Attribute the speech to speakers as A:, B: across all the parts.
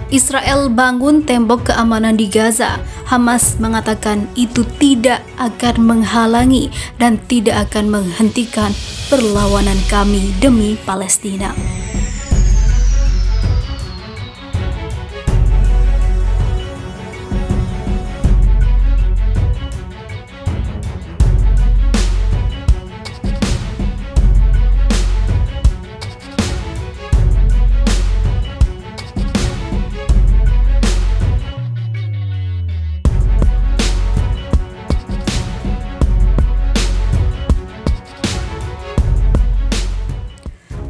A: Israel bangun tembok keamanan di Gaza. Hamas mengatakan itu tidak akan menghalangi dan tidak akan menghentikan perlawanan kami demi Palestina.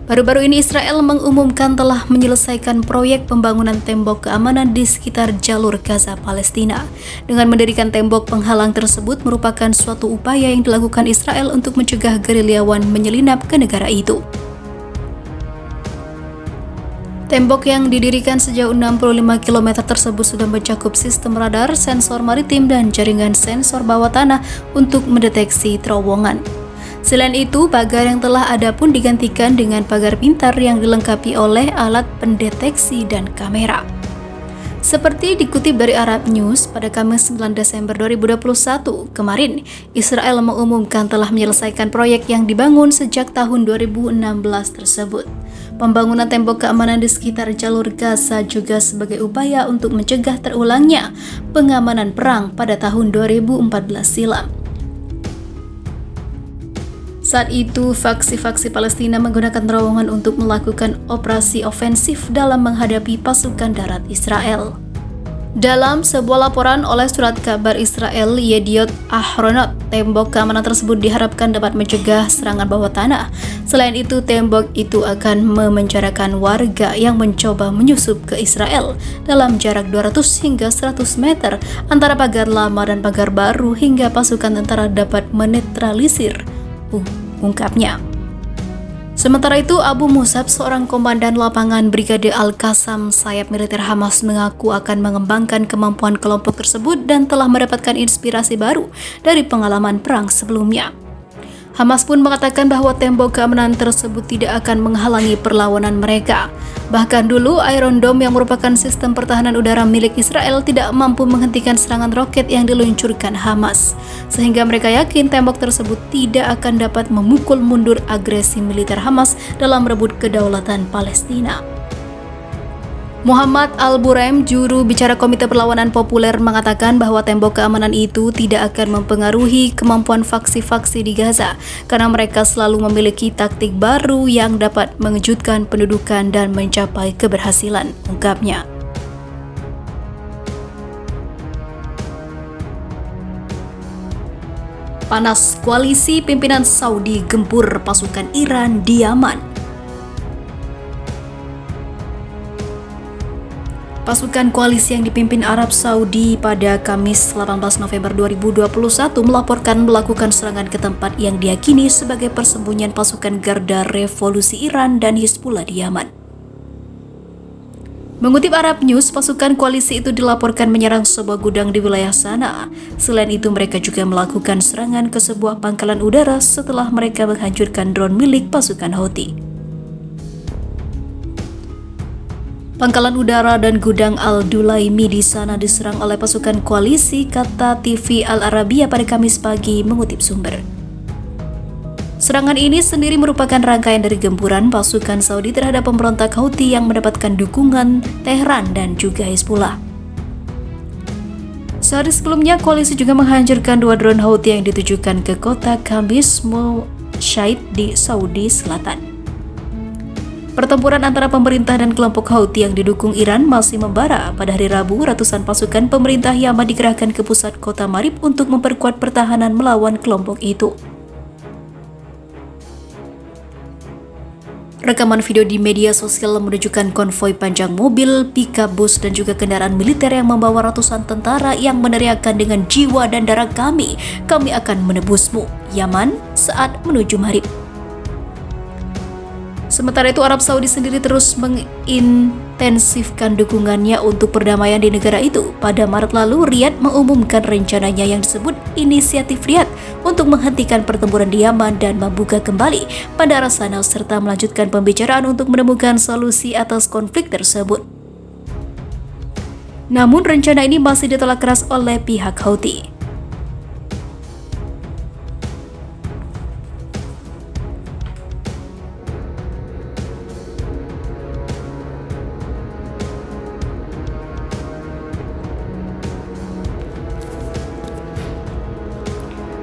A: Baru-baru ini Israel mengumumkan telah menyelesaikan proyek pembangunan tembok keamanan di sekitar jalur Gaza Palestina. Dengan mendirikan tembok penghalang tersebut merupakan suatu upaya yang dilakukan Israel untuk mencegah gerilyawan menyelinap ke negara itu. Tembok yang didirikan sejauh 65 km tersebut sudah mencakup sistem radar, sensor maritim, dan jaringan sensor bawah tanah untuk mendeteksi terowongan. Selain itu, pagar yang telah ada pun digantikan dengan pagar pintar yang dilengkapi oleh alat pendeteksi dan kamera. Seperti dikutip dari Arab News, pada Kamis 9 Desember 2021 kemarin, Israel mengumumkan telah menyelesaikan proyek yang dibangun sejak tahun 2016 tersebut. Pembangunan tembok keamanan di sekitar jalur Gaza juga sebagai upaya untuk mencegah terulangnya pengamanan perang pada tahun 2014 silam. Saat itu, faksi-faksi Palestina menggunakan terowongan untuk melakukan operasi ofensif dalam menghadapi pasukan darat Israel. Dalam sebuah laporan oleh surat kabar Israel Yediot Ahronot, tembok keamanan tersebut diharapkan dapat mencegah serangan bawah tanah. Selain itu, tembok itu akan memenjarakan warga yang mencoba menyusup ke Israel dalam jarak 200 hingga 100 meter antara pagar lama dan pagar baru hingga pasukan tentara dapat menetralisir, ungkapnya. Sementara itu, Abu Musab, seorang komandan lapangan Brigade Al-Qassam sayap militer Hamas, mengaku akan mengembangkan kemampuan kelompok tersebut dan telah mendapatkan inspirasi baru dari pengalaman perang sebelumnya. Hamas pun mengatakan bahwa tembok keamanan tersebut tidak akan menghalangi perlawanan mereka. Bahkan dulu, Iron Dome yang merupakan sistem pertahanan udara milik Israel tidak mampu menghentikan serangan roket yang diluncurkan Hamas, sehingga mereka yakin tembok tersebut tidak akan dapat memukul mundur agresi militer Hamas dalam merebut kedaulatan Palestina. Muhammad Al-Buraim, juru bicara Komite Perlawanan Populer, mengatakan bahwa tembok keamanan itu tidak akan mempengaruhi kemampuan faksi-faksi di Gaza karena mereka selalu memiliki taktik baru yang dapat mengejutkan pendudukan dan mencapai keberhasilan, ungkapnya. Panas, koalisi pimpinan Saudi gempur pasukan Iran di Yaman. Pasukan koalisi yang dipimpin Arab Saudi pada Kamis 18 November 2021 melaporkan melakukan serangan ke tempat yang diyakini sebagai persembunyian pasukan Garda Revolusi Iran dan Hizbullah di Yaman. Mengutip Arab News, pasukan koalisi itu dilaporkan menyerang sebuah gudang di wilayah sana. Selain itu, mereka juga melakukan serangan ke sebuah pangkalan udara setelah mereka menghancurkan drone milik pasukan Houthi. Pangkalan udara dan gudang Al-Dulaimi di sana diserang oleh pasukan koalisi, kata TV Al Arabiya pada Kamis pagi mengutip sumber. Serangan ini sendiri merupakan rangkaian dari gempuran pasukan Saudi terhadap pemberontak Houthi yang mendapatkan dukungan Tehran dan juga Hizbullah. Sehari sebelumnya, koalisi juga menghancurkan 2 drone Houthi yang ditujukan ke kota Khamis Mushaid di Saudi Selatan. Pertempuran antara pemerintah dan kelompok Houthi yang didukung Iran masih membara. Pada hari Rabu, ratusan pasukan pemerintah Yaman dikerahkan ke pusat kota Marib untuk memperkuat pertahanan melawan kelompok itu. Rekaman video di media sosial menunjukkan konvoi panjang mobil, pickup bus, dan juga kendaraan militer yang membawa ratusan tentara yang meneriakkan dengan jiwa dan darah kami akan menebusmu, Yaman, saat menuju Marib. Sementara itu, Arab Saudi sendiri terus mengintensifkan dukungannya untuk perdamaian di negara itu. Pada Maret lalu, Riyadh mengumumkan rencananya yang disebut Inisiatif Riyadh untuk menghentikan pertempuran di Yaman dan membuka kembali bandara sana serta melanjutkan pembicaraan untuk menemukan solusi atas konflik tersebut. Namun rencana ini masih ditolak keras oleh pihak Houthi.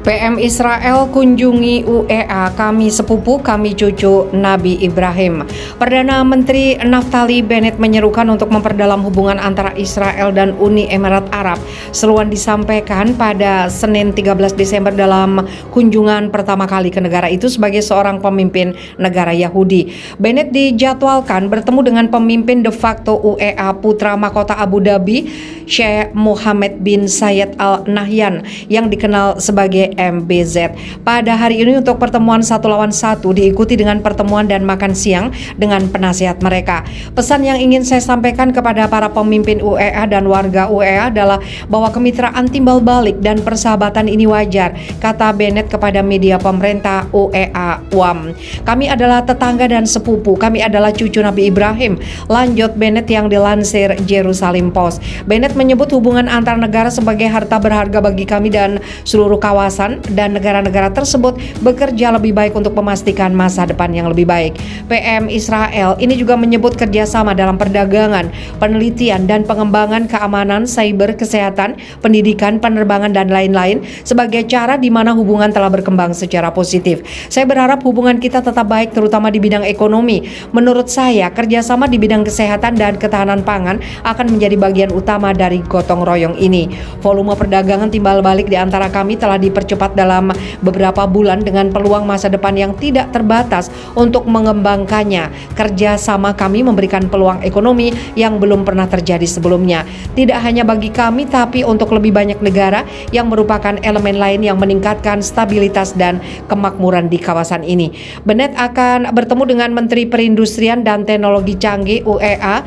B: PM Israel kunjungi UEA, kami sepupu, kami cucu Nabi Ibrahim. Perdana Menteri Naftali Bennett menyerukan untuk memperdalam hubungan antara Israel dan Uni Emirat Arab. Seruan disampaikan pada Senin 13 Desember dalam kunjungan pertama kali ke negara itu sebagai seorang pemimpin negara Yahudi. Bennett dijadwalkan bertemu dengan pemimpin de facto UEA putra mahkota Abu Dhabi, Sheikh Mohammed bin Zayed Al Nahyan yang dikenal sebagai MBZ. Pada hari ini untuk pertemuan 1 lawan 1 diikuti dengan pertemuan dan makan siang dengan penasihat mereka. Pesan yang ingin saya sampaikan kepada para pemimpin UEA dan warga UEA adalah bahwa kemitraan timbal balik dan persahabatan ini wajar, kata Bennett kepada media pemerintah UEA UAM. Kami adalah tetangga dan sepupu, kami adalah cucu Nabi Ibrahim, lanjut Bennett yang dilansir Jerusalem Post. Bennett menyebut hubungan antar negara sebagai harta berharga bagi kami dan seluruh kawasan dan negara-negara tersebut bekerja lebih baik untuk memastikan masa depan yang lebih baik. PM Israel ini juga menyebut kerjasama dalam perdagangan, penelitian dan pengembangan keamanan, cyber, kesehatan, pendidikan, penerbangan dan lain-lain sebagai cara di mana hubungan telah berkembang secara positif. Saya berharap hubungan kita tetap baik terutama di bidang ekonomi. Menurut saya, kerjasama di bidang kesehatan dan ketahanan pangan akan menjadi bagian utama dari gotong royong ini. Volume perdagangan timbal balik di antara kami telah dipercepat dalam beberapa bulan dengan peluang masa depan yang tidak terbatas untuk mengembangkannya. Kerjasama kami memberikan peluang ekonomi yang belum pernah terjadi sebelumnya. Tidak hanya bagi kami tapi untuk lebih banyak negara yang merupakan elemen lain yang meningkatkan stabilitas dan kemakmuran di kawasan ini. Bennett akan bertemu dengan Menteri Perindustrian dan Teknologi Canggih UEA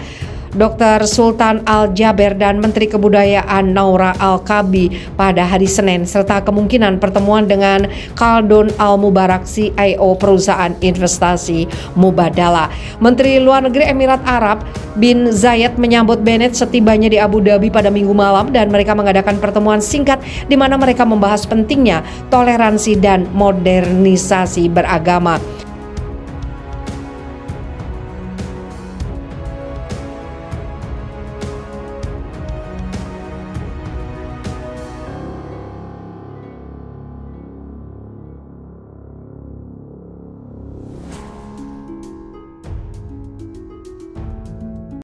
B: Dr. Sultan Al-Jaber dan Menteri Kebudayaan Noura Al-Kabi pada hari Senin, serta kemungkinan pertemuan dengan Khaldun Al-Mubarak, CIO perusahaan investasi Mubadala. Menteri Luar Negeri Emirat Arab bin Zayed menyambut Bennett setibanya di Abu Dhabi pada Minggu malam dan mereka mengadakan pertemuan singkat di mana mereka membahas pentingnya toleransi dan modernisasi beragama.